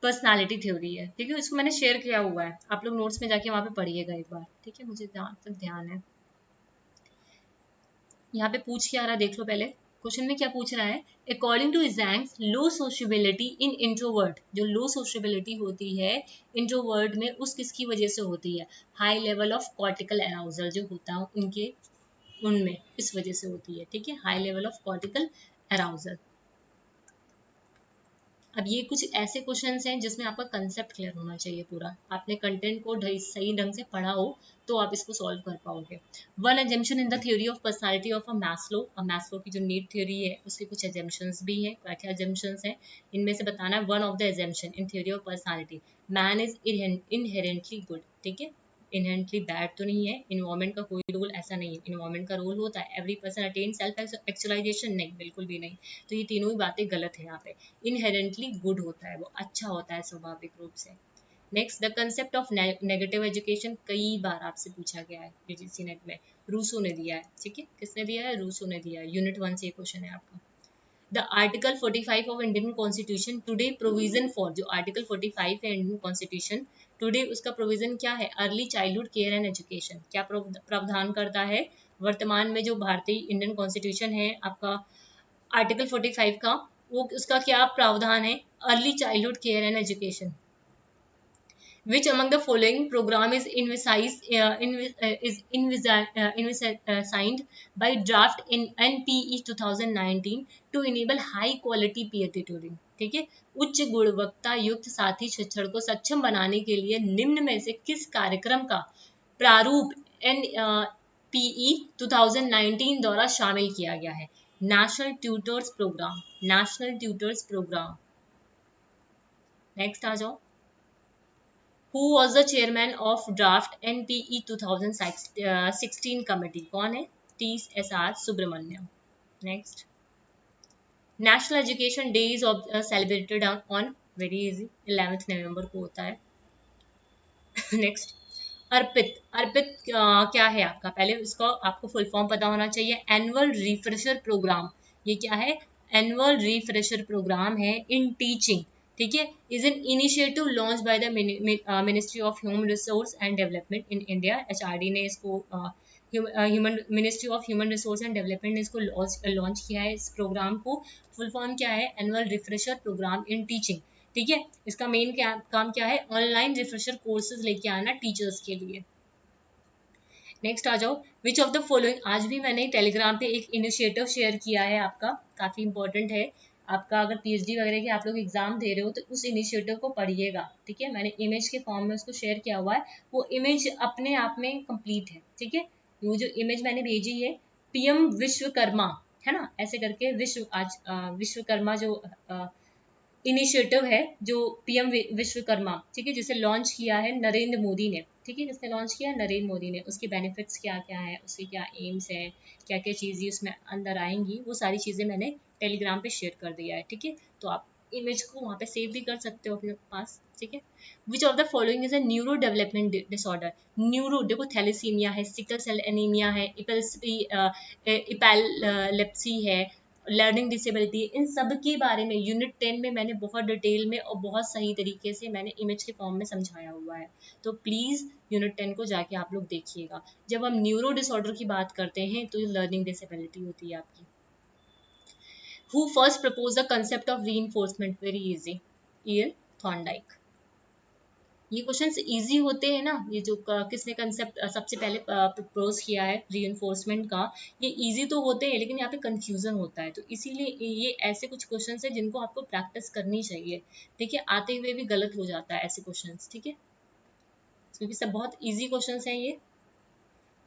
पर्सनालिटी थ्योरी है, ठीक है। इसको मैंने शेयर किया हुआ है, आप लोग नोट्स में जाके वहां पे पढ़िएगा एक बार, ठीक है। मुझे जहाँ तक ध्यान है, यहाँ पे पूछ क्या रहा देख लो पहले, क्वेश्चन में क्या पूछ रहा है, according to Eysenck's low sociability in introvert, जो लो सोशबिलिटी होती है इंट्रोवर्ट में, उस किसकी वजह से होती है, high level of cortical arousal जो होता है उनके, उनमें इस वजह से होती है, ठीक है, high level of cortical arousal. अब ये कुछ ऐसे क्वेश्चंस हैं जिसमें आपका कंसेप्ट क्लियर होना चाहिए पूरा, आपने कंटेंट को सही ढंग से पढ़ा हो तो आप इसको सॉल्व कर पाओगे। One assumption in the theory of personality of a Maslow की जो नीड थ्योरी है उसके कुछ एजम्पशंस भी हैं, क्या क्या एजम्पशंस हैं इनमें से बताना है। One of the assumption in theory of personality, man is inherently good, ठीक है, इनहेरेंटली बैड तो नहीं है, इन्वायरमेंट का कोई रोल ऐसा नहीं है, इन्वायरमेंट का रोल होता है, every person attain self actualisation, नहीं बिल्कुल भी नहीं। तो ये तीनों ही बातें गलत है यहाँ पे, इनहेरेंटली गुड होता है, वो अच्छा होता है स्वाभाविक रूप से। Next, the concept of negative education, कई बार आपसे पूछा गया है यूजीसी नेट में, रूसो ने दिया है, ठीक है, किसने दिया है, रूसो ने दिया है, यूनिट 1 से ये क्वेश्चन है आपका। The article 45 of Indian constitution today provision for, जो आर्टिकल 45 है इंडियन कॉन्स्टिट्यूशन टुडे, उसका प्रोविजन क्या है, early childhood care and education, क्या प्रावधान करता है वर्तमान में जो भारतीय इंडियन कॉन्स्टिट्यूशन है आपका आर्टिकल 45 का, वो उसका क्या प्रावधान है, early childhood care and education. Which among the following program is envisaged by draft in NPE 2019 to enable high quality peer tutoring, ठीक है, उच्च गुणवत्ता युक्त साथी शिक्षण को सक्षम बनाने के लिए निम्न में से किस कार्यक्रम का प्रारूप NPE 2019 द्वारा शामिल किया गया है, national tutors programme, national tutors programme. Next आ जाओ, Who was the chairman of draft NPE 2016 committee? कौन है? TSR Subramanian. Next, national education day is celebrated on very easy 11 नवंबर को होता है। नेक्स्ट, अर्पित। अर्पित क्या है आपका, पहले इसको आपको फुल फॉर्म पता होना चाहिए। एनुअल रिफ्रेशर प्रोग्राम, ये क्या है, एनुअल रिफ्रेशर प्रोग्राम है इन टीचिंग, ठीक है, is an initiative launch by the ministry of human resource and development in India. HRD ने इसको human ministry of human resource and development ने इसको लॉन्च किया है। इस प्रोग्राम को फुल फॉर्म क्या है, annual refresher programme in teaching, ठीक है। इसका मेन काम क्या है, ऑनलाइन रिफ्रेशर कोर्सेज लेके आना टीचर्स के लिए। नेक्स्ट आ जाओ, विच ऑफ द फॉलोइंग, आज भी मैंने टेलीग्राम पे एक इनिशिएटिव शेयर किया है आपका, काफी इंपॉर्टेंट है आपका, अगर पीएचडी वगैरह के आप लोग एग्जाम दे रहे हो तो उस इनिशिएटिव को पढ़िएगा, ठीक है। मैंने इमेज के फॉर्म में उसको शेयर किया हुआ है, वो इमेज अपने आप में कंप्लीट है, ठीक है। वो जो इमेज मैंने भेजी है, पीएम विश्वकर्मा, है ना, ऐसे करके विश्व आज विश्वकर्मा जो इनिशिएटिव है, जो पीएम विश्वकर्मा, ठीक है, जिसे लॉन्च किया है नरेंद्र मोदी ने, ठीक है, जिसने लॉन्च किया नरेंद्र मोदी ने, उसके बेनिफिट्स क्या क्या है, उसके क्या एम्स है, क्या क्या चीज़ें उसमें अंदर आएंगी, वो सारी चीज़ें मैंने टेलीग्राम पे शेयर कर दिया है, ठीक है। तो आप इमेज को वहाँ पे सेव भी कर सकते हो अपने पास, ठीक है। Which of the following is a neuro development disorder. Neuro देखो, थैलेसीमिया है, सिकल सेल एनीमिया है, इपैलेप्सी है, लर्निंग डिसेबिलिटी, इन सब के बारे में यूनिट 10 में मैंने बहुत डिटेल में और बहुत सही तरीके से मैंने इमेज के फॉर्म में समझाया हुआ है। तो प्लीज़ यूनिट 10 को जाके आप लोग देखिएगा। जब हम न्यूरो डिसऑर्डर की बात करते हैं तो लर्निंग डिसेबिलिटी होती है आपकी। Who first propose the concept of reinforcement, very easy, EL Thorndike. ये क्वेश्चंस इजी होते हैं ना, ये जो किसने कंसेप्ट सबसे पहले प्रपोज किया है रीइंफोर्समेंट का, ये इजी तो होते हैं लेकिन यहाँ पे कंफ्यूजन होता है, तो इसीलिए ये ऐसे कुछ क्वेश्चंस है जिनको आपको प्रैक्टिस करनी चाहिए, ठीक है। आते हुए भी गलत हो जाता है ऐसे क्वेश्चंस, ठीक है, क्योंकि सब बहुत इजी क्वेश्चंस हैं ये।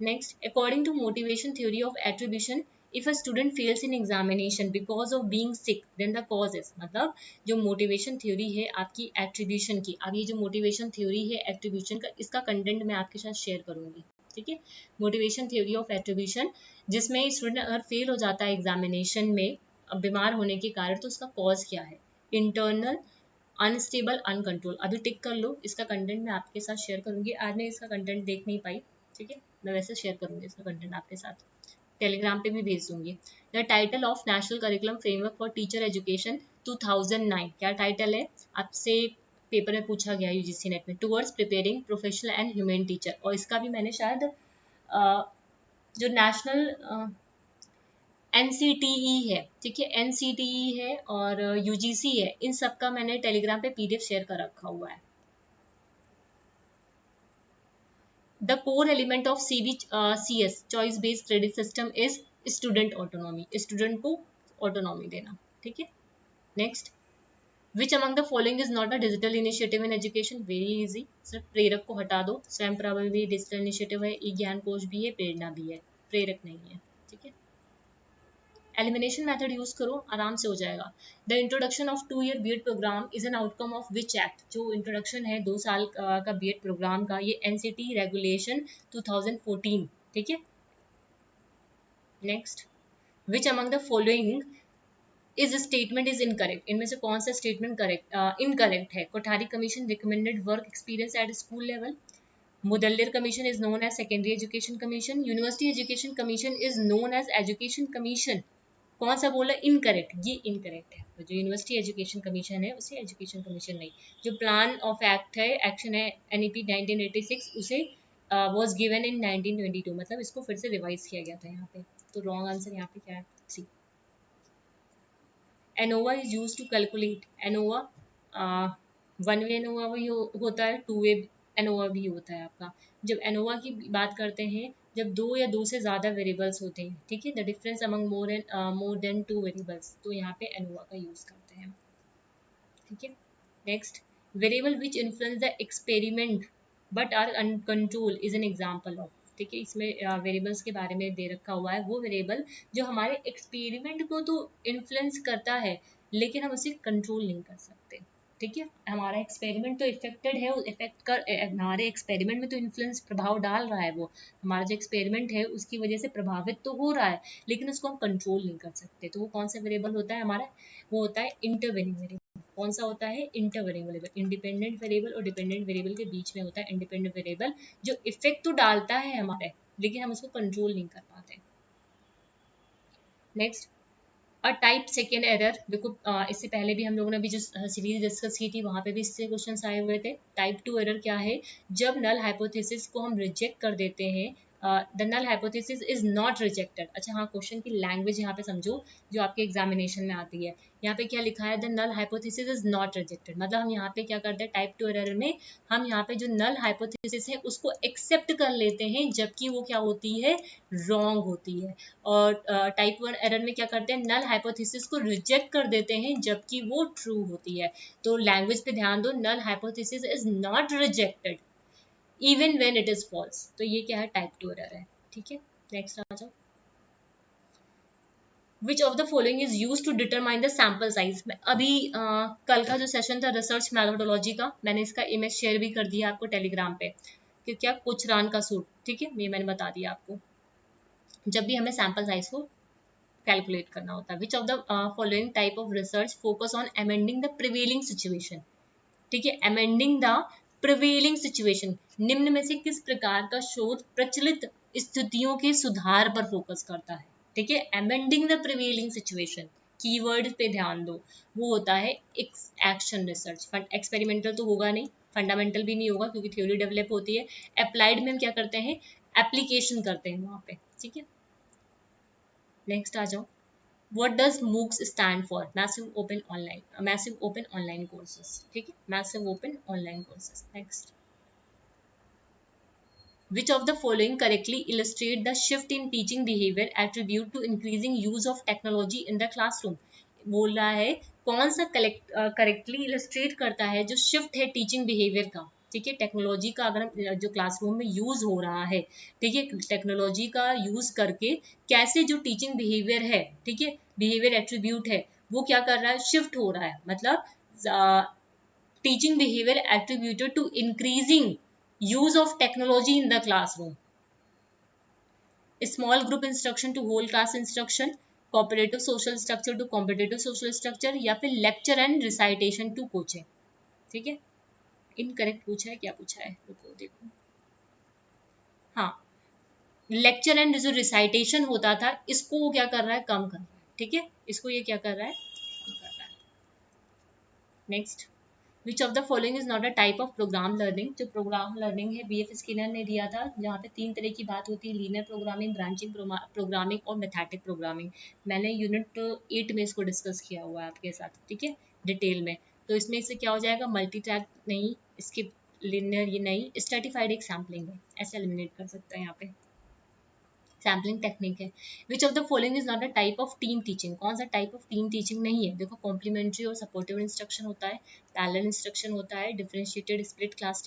Next, according to motivation theory of attribution, if a student fails in examination because of being sick then the cause is, मतलब जो मोटिवेशन थ्योरी है आपकी एट्रीब्यूशन की, अब ये जो मोटिवेशन थ्योरी है एट्रीब्यूशन का, इसका कंटेंट मैं आपके साथ शेयर करूंगी, ठीक है। मोटिवेशन थ्योरी ऑफ एट्रीब्यूशन, जिसमें स्टूडेंट अगर फेल हो जाता है एग्जामिनेशन में बीमार होने के कारण, तो उसका कॉज क्या है, इंटरनल, अनस्टेबल, अनकंट्रोल। अभी टिक कर लो, इसका कंटेंट मैं आपके साथ शेयर करूंगी। आज मैं इसका कंटेंट देख नहीं पाई, ठीक है, मैं वैसे शेयर करूंगी इसका कंटेंट आपके साथ, टेलीग्राम पे भी भेज दूंगी। The title of national curriculum framework for teacher education 2009, क्या टाइटल है, आपसे पेपर में पूछा गया यूजीसी नेट में, towards preparing professional and human teacher. और इसका भी मैंने शायद जो नेशनल एनसीटीई है, ठीक है, एनसीटीई है और यूजीसी है, इन सब का मैंने टेलीग्राम पे पीडीएफ शेयर कर रखा हुआ है। The core element of CS choice based credit system is student autonomy, student को autonomy देना, ठीक है। Next, which among the following is not a digital initiative in education, very easy, सिर्फ प्रेरक को हटा दो, स्वयं प्रभा भी डिजिटल इनिशिएटिव है, ई ज्ञान कोश भी है, प्रेरणा भी है, प्रेरक नहीं है, ठीक है। एलिमिनेशन मेथड यूज करो, आराम से हो जाएगा। The introduction of 2 year BEd programme is an outcome of which act, जो इंट्रोडक्शन है 2 साल का बीएड प्रोग्राम का, ये एनसीटी रेगुलेशन 2014, ठीक है। Next, which among the following is statement is incorrect, इनमें से कौन सा स्टेटमेंट करेक्ट इनकरेक्ट है। Kothari commission recommended work experience at school level, Mudaliar commission is known as secondary education commission, university education commission is known as education commission, कौन सा बोला, इनकरेक्ट, ये इनकरेक्ट है। तो जो यूनिवर्सिटी एजुकेशन कमीशन है उसे एजुकेशन कमीशन नहीं, जो प्लान ऑफ एक्ट है, एक्शन है एनईपी 1986, उसे वाज गिवन इन 1922, मतलब इसको फिर से रिवाइज किया गया था यहाँ पे। तो रॉन्ग आंसर यहाँ पे क्या है, C. ANOVA is use to calculate, ANOVA one way ANOVA भी होता है, 2 वे एनोवा भी होता है आपका। जब एनोवा की बात करते हैं, जब 2 या 2 से ज़्यादा वेरिएबल्स होते हैं, ठीक है, the difference among more than 2 variables, तो यहाँ पे एनोवा का यूज़ करते हैं, ठीक है। Next, variable which influence the experiment but are uncontrol is an example of, ठीक है, इसमें वेरिएबल्स के बारे में दे रखा हुआ है, वो वेरिएबल जो हमारे एक्सपेरिमेंट को तो इन्फ्लुएंस करता है लेकिन हम उसे कंट्रोल नहीं कर सकते, ठीक है, हमारा एक्सपेरिमेंट तो इफेक्टेड है, इफेक्ट कर हमारे एक्सपेरिमेंट में तो इन्फ्लुएंस प्रभाव डाल रहा है, वो हमारा जो एक्सपेरिमेंट है उसकी वजह से प्रभावित तो हो रहा है, लेकिन उसको हम कंट्रोल नहीं कर सकते। तो वो कौन सा वेरिएबल होता है हमारा, वो होता है इंटरवेनिंग वेरिएबल। कौन सा होता है, इंटरवेनिंग वेरिएबल। इंडिपेंडेंट वेरिएबल और डिपेंडेंट वेरिएबल के बीच में होता है इंडिपेंडेंट वेरिएबल, जो इफेक्ट तो डालता है हमारे, लेकिन हम उसको कंट्रोल नहीं कर पाते। नेक्स्ट, और टाइप सेकेंड एरर, देखो इससे पहले भी हम लोगों ने अभी जो सीरीज डिस्कस की थी वहां पे भी इससे क्वेश्चंस आए हुए थे। टाइप टू एरर क्या है, जब नल हाइपोथेसिस को हम रिजेक्ट कर देते हैं, the null hypothesis is not rejected. अच्छा हाँ, क्वेश्चन की लैंग्वेज यहाँ पे समझो जो आपके एग्जामिनेशन में आती है। यहाँ पे क्या लिखा है, the null hypothesis is not rejected, मतलब हम यहाँ पे क्या करते हैं, टाइप टू एरर में हम यहाँ पे जो नल हाइपोथेसिस है उसको एक्सेप्ट कर लेते हैं, जबकि वो क्या होती है, रॉन्ग होती है। और टाइप वन एरर में क्या करते हैं, नल हाइपोथेसिस को रिजेक्ट कर देते हैं जबकि वो ट्रू होती है। तो लैंग्वेज पे ध्यान दो, null hypothesis is not rejected even when it is false. तो ये क्या है, टाइप टू एरर है। ठीक है, नेक्स्ट आ जाओ। Which of the following is use to determine the sample size. अभी कल का जो सेशन था रिसर्च मैथोडोलॉजी का, मैंने इसका इमेज शेयर भी कर दिया आपको टेलीग्राम पे, कि क्या कोचरान का सूट, ठीक है, ये मैंने बता दिया आपको। जब भी हमें सैम्पल साइज को कैलकुलेट करना होता है, which of the following type of research focus on amending the prevailing situation. ठीक है, अमेंडिंग द प्रिवेलिंग सिचुएशन, निम्न में से किस प्रकार का शोध प्रचलित स्थितियों के सुधार पर फोकस करता है। ठीक है, amending the prevailing situation, keyword पे ध्यान दो, वो होता है एक्शन रिसर्च। एक्सपेरिमेंटल तो होगा नहीं, फंडामेंटल भी नहीं होगा क्योंकि थ्योरी डेवलप होती है। अप्लाइड में हम क्या करते हैं, एप्लीकेशन करते हैं वहां पे। ठीक है, नेक्स्ट आ जाओ। What does MOOCs stand for? Massive Open Online Courses. ठीक है, Massive Open Online Courses. Next. Which of the following correctly illustrate the shift in teaching behavior attribute to increasing use of technology in the classroom? बोल रहा है कौन सा करेक्टली इलस्ट्रेट करता है जो शिफ्ट है टीचिंग बिहेवियर का। ठीक है, टेक्नोलॉजी का अगर जो क्लासरूम में यूज हो रहा है, ठीक है, टेक्नोलॉजी का यूज करके कैसे जो टीचिंग बिहेवियर है, ठीक है, बिहेवियर एट्रीब्यूट है, वो क्या कर रहा है, शिफ्ट हो रहा है। मतलब teaching behavior attributed to increasing use of technology in the classroom, small group instruction to whole class instruction, cooperative social structure to competitive social structure, या फिर lecture and recitation to coaching। ठीक है, इनकरेक्ट पूछा है, क्या पूछा है, रुको देखो, हाँ, लेक्चर एंड जो रिसाइटेशन होता था इसको वो क्या कर रहा है, कम कर रहा है। ठीक है, इसको ये क्या कर रहा है, कम कर रहा है। Next, which of the following is not a type of programme learning. जो प्रोग्राम लर्निंग है BF स्किनर ने दिया था, जहाँ पे 3 तरह की बात होती है, लीनियर प्रोग्रामिंग, ब्रांचिंग प्रोग्रामिंग और मैथमेटिक प्रोग्रामिंग। मैंने यूनिट 8 में इसको डिस्कस किया हुआ है आपके साथ, ठीक है, डिटेल में। तो इसमें से क्या हो जाएगा, मल्टी ट्रैक नहीं, इसके लीनियर ये नहीं, स्ट्रेटिफाइड एक सैम्पलिंग है, ऐसे एलिमिनेट कर सकते हैं यहाँ पे। सैम्पलिंग टेक्निक है। Which of the following is not a type of team teaching. कौन सा टाइप ऑफ टीम टीचिंग नहीं है, देखो, कॉम्प्लीमेंट्री और सपोर्टिव इंस्ट्रक्शन होता है, पैरेलल इंस्ट्रक्शन होता है, डिफरेंशिएटेड स्प्लिट क्लास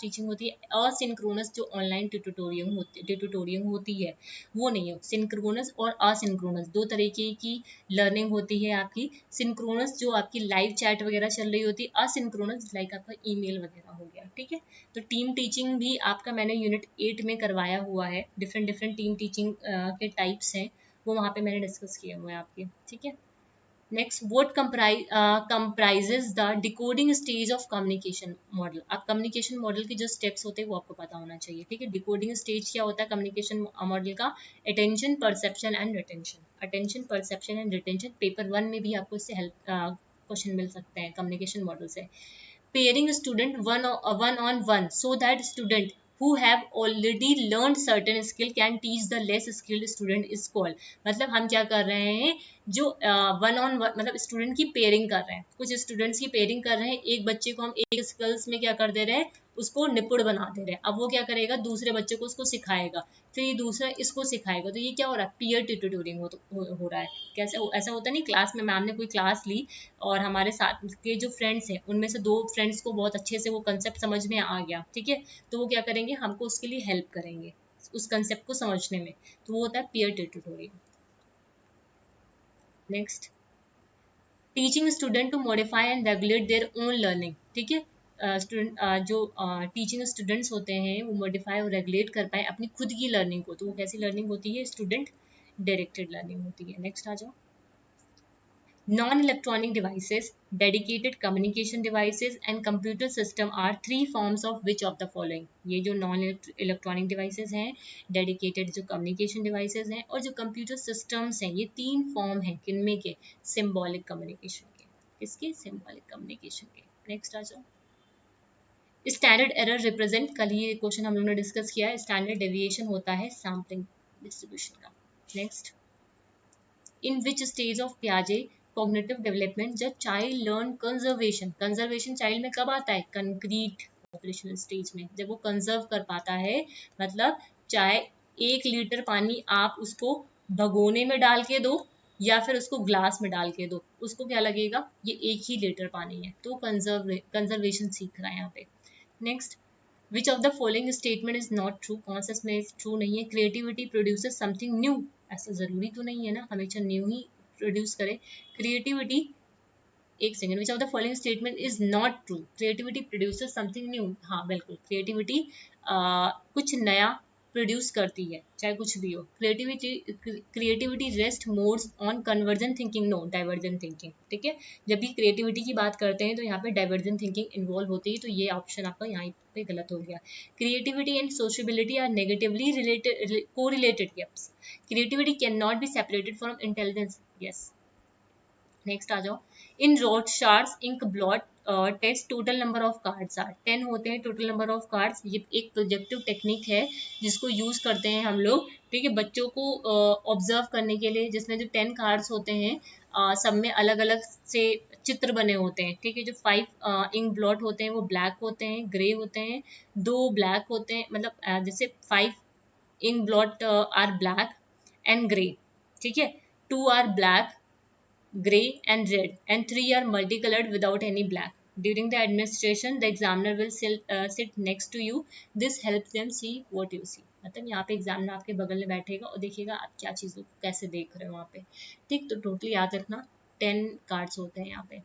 टीचिंग होती है, असिंक्रोनस जो ऑनलाइन ट्यूटोरियल होती है वो नहीं है। सिंक्रोनस और असिंक्रोनस दो तरीके की लर्निंग होती है आपकी। सिंक्रोनस जो आपकी लाइव चैट वगैरह चल रही होती है, असिंक्रोनस लाइक आपका ईमेल वगैरह हो गया। ठीक है, तो टीम टीचिंग भी आपका मैंने यूनिट 8 में करवाया हुआ है, डिफरेंट डिफरेंट टीम टीचिंग के टाइप्स हैं, वो वहाँ पे मैंने डिस्कस किए हुए हैं आपके। ठीक है, next, what comprises the decoding stage of communication model. आप कम्युनिकेशन मॉडल के जो स्टेप्स होते हैं वो आपको पता होना चाहिए। ठीक है, डिकोडिंग स्टेज क्या होता है कम्युनिकेशन मॉडल का, attention, perception and retention. Attention, perception and retention, paper 1 में भी आपको इससे हेल्प क्वेश्चन मिल सकते हैं कम्युनिकेशन मॉडल से। Pairing student one on one so that student who have already learned certain skill can teach the less skilled student is called। मतलब हम क्या कर रहे हैं, जो वन ऑन वन, मतलब स्टूडेंट की पेयरिंग कर रहे हैं, कुछ स्टूडेंट्स की पेयरिंग कर रहे हैं, एक बच्चे को हम एक स्किल्स में क्या कर दे रहे हैं, उसको निपुण बना दे रहे हैं। अब वो क्या करेगा, दूसरे बच्चे को उसको सिखाएगा, फिर ये दूसरा इसको सिखाएगा। तो ये क्या हो रहा है, पीयर ट्यूटोरियलिंग हो रहा है। कैसे ऐसा होता नहीं, क्लास में मैम ने कोई क्लास ली और हमारे साथ के जो फ्रेंड्स हैं उनमें से 2 फ्रेंड्स को बहुत अच्छे से वो कंसेप्ट समझ में आ गया, ठीक है, तो वो क्या करेंगे, हमको उसके लिए हेल्प करेंगे उस कंसेप्ट को समझने में। तो वो होता है peer tutorial. Next, teaching student to modify and regulate their own learning, ठीक है। स्टूडेंट जो टीचिंग स्टूडेंट्स होते हैं वो मॉडिफाई और रेगुलेट कर पाए अपनी खुद की लर्निंग को, तो वो कैसी लर्निंग होती है, स्टूडेंट डायरेक्टेड लर्निंग होती है। नेक्स्ट आ जाओ। Non-electronic devices, dedicated communication devices and computer system are three forms of which of the following? ये जो नॉन इलेक्ट्रॉनिक डिवाइसेस हैं, डेडिकेटेड जो कम्युनिकेशन डिवाइसेस हैं और जो कंप्यूटर सिस्टम्स हैं, ये तीन फॉर्म हैं किनमें के, सिंबॉलिक कम्युनिकेशन के। किसके, सिंबॉलिक कम्युनिकेशन के। नेक्स्ट आ जाओ। स्टैंडर्ड एरर रिप्रेजेंट, कल ये क्वेश्चन हम लोगों ने डिस्कस किया है, स्टैंडर्ड डेविएशन होता है सैम्पलिंग डिस्ट्रीब्यूशन का। Next, in which stage of पियाजे कॉग्निटिव डेवलपमेंट जब child learn conservation, conservation child में कब आता है, कंक्रीट ऑपरेशनल स्टेज में, जब वो कंजर्व कर पाता है, मतलब चाहे 1 लीटर पानी आप उसको भगोने में डाल के दो या फिर उसको ग्लास में डाल के दो, उसको क्या लगेगा, ये 1 ही लीटर पानी है, तो कंजर्वेशन सीख रहा है यहाँ पे। Next, which of the following statement is not true, कौन सा इसमें ट्रू नहीं है, क्रिएटिविटी प्रोड्यूसेस समथिंग न्यू, ऐसा जरूरी तो नहीं है ना हमेशा न्यू ही प्रोड्यूस करे। क्रिएटिविटी, एक second, which of the following statement is not true, creativity produces something new, हाँ बिल्कुल, क्रिएटिविटी कुछ नया प्रोड्यूस करती है, चाहे कुछ भी हो। Creativity rest modes on convergent thinking, no divergent thinking, ठीक है। जब भी क्रिएटिविटी की बात करते हैं तो यहाँ पे डाइवर्जन थिंकिंग इन्वॉल्व होती है, तो ये ऑप्शन आपका यहाँ पे गलत हो गया। Creativity and sociability are negatively related, correlated, yes. Creativity can not be separated from intelligence, yes. Next आ जाओ। In Rorschach's inkblot test total number of cards are, 10 होते हैं टोटल नंबर ऑफ कार्ड्स। ये एक प्रोजेक्टिव टेक्निक है जिसको यूज करते हैं हम लोग, ठीक है, बच्चों को ऑब्जर्व करने के लिए, जिसमें जो 10 कार्ड्स होते हैं सब में अलग अलग से चित्र बने होते हैं, ठीक है। जो 5 इंक ब्लॉट होते हैं वो ब्लैक होते हैं, ग्रे होते हैं, 2 ब्लैक होते हैं, मतलब जैसे 5 ink blot are black and grey, ठीक है, 2 are black, gray and red, and 3 are multicolored without any black. During the administration, the examiner will sit next to you. This helps them see what you see. मतलब यहाँ पे एग्जामिनर आपके बगल में बैठेगा और देखिएगा आप क्या चीज़ों को कैसे देख रहे हो वहाँ पे, ठीक। तो टोटली याद रखना 10 कार्ड्स होते हैं यहाँ पे।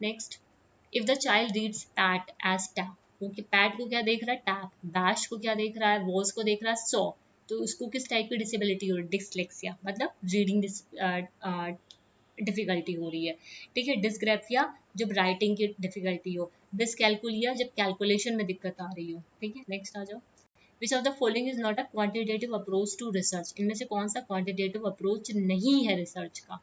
Next, if the child reads pat as tap, क्योंकि पैट को क्या देख रहा है, टैप, बैश को क्या देख रहा है, वॉज को देख रहा है, सॉ, तो उसको किस टाइप की डिसेबिलिटी हो रही है, डिसलेक्सिया, मतलब रीडिंग डिफिकल्टी हो रही है, ठीक है। डिस्ग्राफिया जब राइटिंग की डिफिकल्टी हो, डिसकैलकुलिया जब कैलकुलेशन में दिक्कत आ रही हो, ठीक है। नेक्स्ट आ जाओ। Which of the following is not a quantitative approach to research, इनमें से कौन सा क्वांटिटेटिव अप्रोच नहीं है रिसर्च का,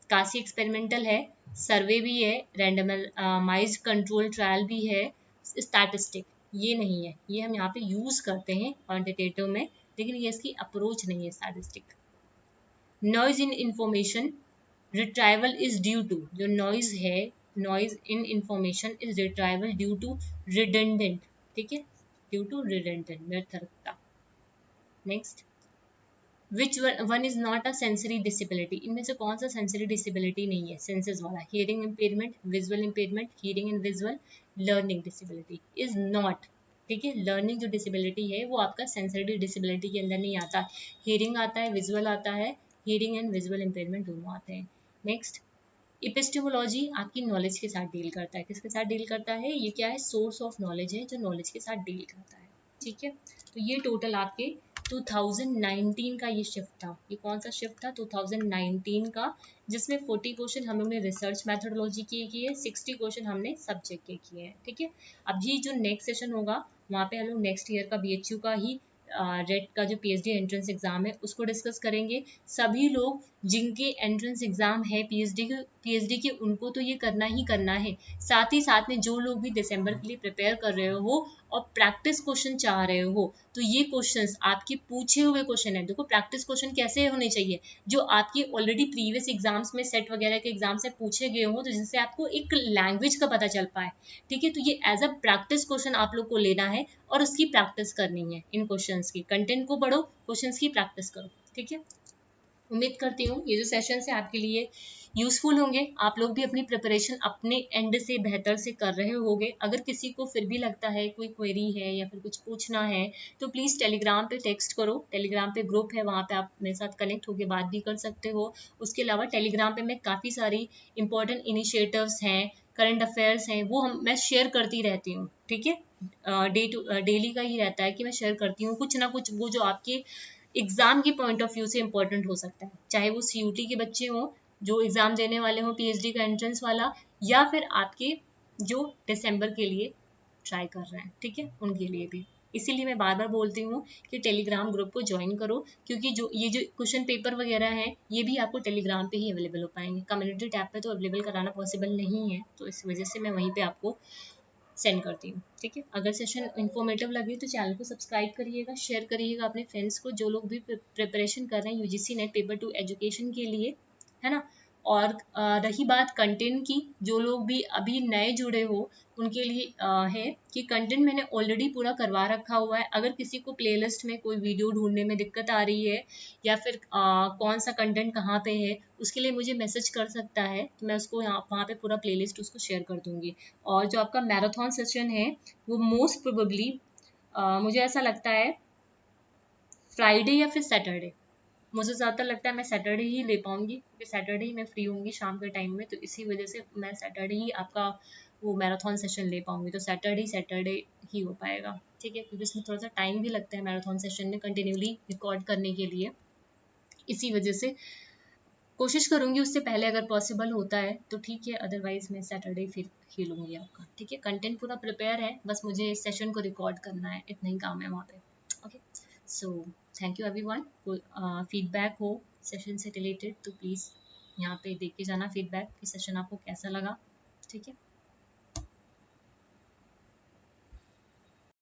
कासी एक्सपेरिमेंटल है, सर्वे भी है, रैंडमाइज्ड कंट्रोल ट्रायल भी है, स्टैटिस्टिक ये नहीं है, ये हम यहाँ पे यूज करते हैं क्वांटिटेटिव में, लेकिन ये इसकी अप्रोच नहीं है statistic. Noise in information retrieval is due to, जो नॉइज है, noise in information is retrieval due to redundant, ठीक है, ड्यू टू रिडंडेंट, निरर्थकता। Next, which one is not a sensory disability, इनमें से कौन सा सेंसरी डिसेबिलिटी नहीं है, सेंसेस वाला, hearing impairment, visual impairment, hearing and visual, learning disability is not, ठीक है। लर्निंग जो डिसेबिलिटी है वो आपका सेंसरी डिसेबिलिटी के अंदर नहीं आता, हियरिंग आता है, विजुअल आता है, हियरिंग एंड विजुअल इम्पेयरमेंट दोनों आते हैं। नेक्स्ट, एपिस्टेमोलॉजी आपकी नॉलेज के साथ डील करता है, किसके साथ डील करता है, ये क्या है, सोर्स ऑफ नॉलेज है जो नॉलेज के साथ डील करता है, ठीक है। तो ये टोटल आपके 2019 का ये शिफ्ट था, ये कौन सा शिफ्ट था, 2019 का, जिसमें 40 क्वेश्चन हम लोग ने रिसर्च मैथोडोलॉजी के किए, 60 क्वेश्चन हमने सब्जेक्ट के किए हैं, ठीक है। अब ये जो नेक्स्ट सेशन होगा वहाँ पे हम लोग नेक्स्ट ईयर का BHU का ही रेट का जो PhD एंट्रेंस एग्जाम है उसको डिस्कस करेंगे। सभी लोग जिनके एंट्रेंस एग्जाम है PhD के उनको तो ये करना ही करना है, साथ ही साथ में जो लोग भी दिसंबर के लिए प्रिपेयर कर रहे हो और प्रैक्टिस क्वेश्चन चाह रहे हो, तो ये क्वेश्चंस आपके पूछे हुए क्वेश्चन है। देखो प्रैक्टिस क्वेश्चन कैसे होने चाहिए, जो आपके ऑलरेडी प्रीवियस एग्जाम्स में सेट वगैरह के एग्जाम से पूछे गए हो, तो जिससे आपको एक लैंग्वेज का पता चल पाए, ठीक है। तो ये एज अ प्रैक्टिस क्वेश्चन आप लोग को लेना है और उसकी प्रैक्टिस करनी है, इन क्वेश्चंस की, कंटेंट को पढ़ो, क्वेश्चंस की प्रैक्टिस करो, ठीक है। उम्मीद करती हूँ ये जो सेशन है आपके लिए यूजफुल होंगे। आप लोग भी अपनी प्रिपरेशन अपने एंड से बेहतर से कर रहे होंगे। अगर किसी को फिर भी लगता है कोई क्वेरी है या फिर कुछ पूछना है तो प्लीज़ टेलीग्राम पे टेक्स्ट करो। टेलीग्राम पे ग्रुप है, वहाँ पे आप मेरे साथ कनेक्ट होकर बात भी कर सकते हो। उसके अलावा टेलीग्राम पे मैं काफ़ी सारी इंपॉर्टेंट इनिशिएटिव्स हैं, करंट अफेयर्स हैं, वो मैं शेयर करती रहती हूँ। ठीक है, डेली का ही रहता है कि मैं शेयर करती हूँ कुछ ना कुछ, वो जो आपके एग्जाम की पॉइंट ऑफ व्यू से इंपॉर्टेंट हो सकता है, चाहे वो सीयूटी के बच्चे हों जो एग्जाम देने वाले हों, पीएचडी का एंट्रेंस वाला, या फिर आपके जो दिसंबर के लिए ट्राई कर रहे हैं, ठीक है, उनके लिए भी। इसीलिए मैं बार बार बोलती हूँ कि टेलीग्राम ग्रुप को ज्वाइन करो, क्योंकि जो ये जो क्वेश्चन पेपर वगैरह है ये भी आपको टेलीग्राम पे ही अवेलेबल हो पाएंगे। कम्युनिटी टैब पे तो अवेलेबल कराना पॉसिबल नहीं है, तो इस वजह से मैं वहीं पे आपको सेंड करती हूँ। ठीक है, अगर सेशन इन्फॉर्मेटिव लगे तो चैनल को सब्सक्राइब करिएगा, शेयर करिएगा अपने फ्रेंड्स को जो लोग भी प्रिपरेशन कर रहे हैं यूजीसी नेट पेपर 2 एजुकेशन के लिए, है ना। और रही बात कंटेंट की, जो लोग भी अभी नए जुड़े हो उनके लिए है कि कंटेंट मैंने ऑलरेडी पूरा करवा रखा हुआ है। अगर किसी को प्लेलिस्ट में कोई वीडियो ढूंढने में दिक्कत आ रही है या फिर कौन सा कंटेंट कहाँ पे है, उसके लिए मुझे मैसेज कर सकता है, तो मैं उसको यहाँ वहाँ पे पूरा प्लेलिस्ट उसको शेयर कर दूंगी। और जो आपका मैराथन सेशन है वो मोस्ट प्रोबेबली मुझे ऐसा लगता है फ्राइडे या फिर सैटरडे, मुझे ज़्यादातर लगता है मैं सैटरडे ही ले पाऊंगी, क्योंकि सैटरडे ही मैं फ्री होंगी शाम के टाइम में, तो इसी वजह से मैं सैटरडे ही आपका वो मैराथन सेशन ले पाऊंगी। तो सैटरडे ही हो पाएगा, ठीक है, क्योंकि इसमें थोड़ा सा टाइम भी लगता है मैराथन सेशन में कंटिन्यूली रिकॉर्ड करने के लिए। इसी वजह से कोशिश करूंगी उससे पहले, अगर पॉसिबल होता है तो ठीक है, अदरवाइज मैं सैटरडे फिर खेलूंगी आपका। ठीक है, कंटेंट पूरा प्रिपेयर है, बस मुझे इस सेशन को रिकॉर्ड करना है, इतना ही काम है वहाँ पे। Okay, so thank you everyone. कोई फीडबैक हो सेशन से रिलेटेड तो प्लीज़ यहाँ पे देख के जाना फीडबैक कि सेशन आपको कैसा लगा। ठीक है।